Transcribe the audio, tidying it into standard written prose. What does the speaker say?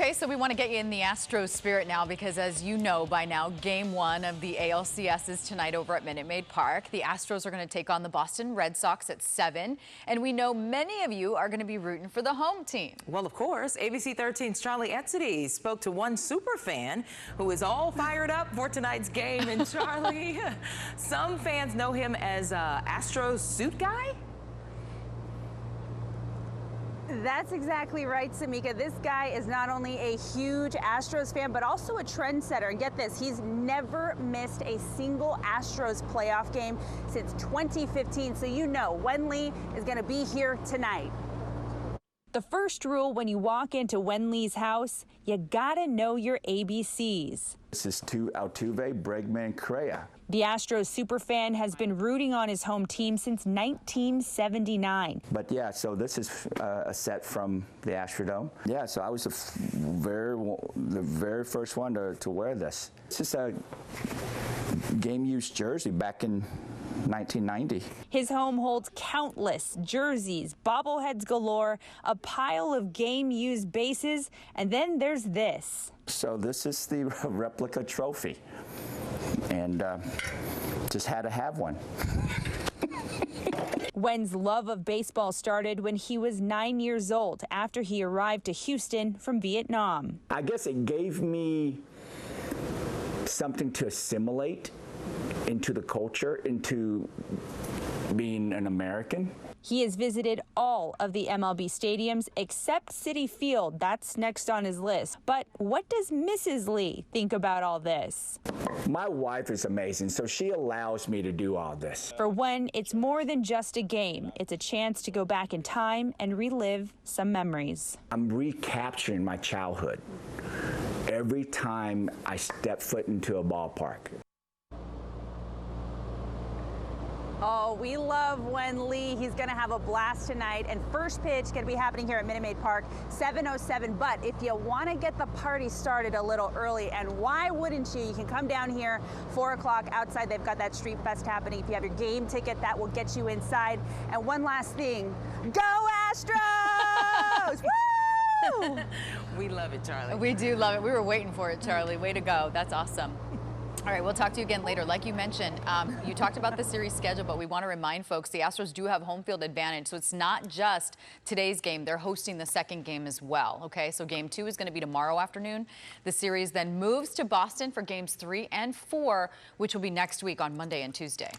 Okay, so we want to get you in the Astros spirit now because, as you know by now, Game 1 of the ALCS is tonight over at Minute Maid Park. The Astros are going to take on the Boston Red Sox at 7, and we know many of you are going to be rooting for the home team. Well, of course, ABC 13's Charlie Etzides spoke to one super fan who is all fired up for tonight's game. And Charlie, some fans know him as Astros suit guy. That's exactly right, Samika. This guy is not only a huge Astros fan, but also a trendsetter. And get this, he's never missed a single Astros playoff game since 2015. So you know Nguyen Lee is going to be here tonight. The first rule when you walk into Nguyen Lee's house, you gotta know your ABCs. This is Altuve, Bregman, Correa. The Astros superfan has been rooting on his home team since 1979. But yeah, so this is a set from the Astrodome. Yeah, so I was the very first one to wear this. It's just a game-used jersey back in 1990. His home holds countless jerseys, bobbleheads galore, a pile of game-used bases, and then there's this. So this is the replica trophy, and just had to have one. Nguyen's love of baseball started when he was 9 years old after he arrived to Houston from Vietnam. I guess it gave me something to assimilate into the culture, into being an American. He has visited all of the MLB stadiums except Citi Field. That's next on his list. But what does Mrs. Lee think about all this? My wife is amazing, so she allows me to do all this. For Nguyen, it's more than just a game. It's a chance to go back in time and relive some memories. I'm recapturing my childhood every time I step foot into a ballpark. Oh, we love Nguyen Lee. He's going to have a blast tonight. And first pitch going to be happening here at Minute Maid Park, 7:07. But if you want to get the party started a little early, and why wouldn't you? You can come down here, 4 o'clock outside. They've got that Street Fest happening. If you have your game ticket, that will get you inside. And one last thing, go Astros! Woo! We love it, Charlie. We do love it. We were waiting for it, Charlie. Way to go. That's awesome. All right, we'll talk to you again later. Like you mentioned, you talked about the series schedule, but we want to remind folks the Astros do have home field advantage, so it's not just today's game. They're hosting the second game as well, okay? So Game 2 is going to be tomorrow afternoon. The series then moves to Boston for Games 3 and 4, which will be next week on Monday and Tuesday.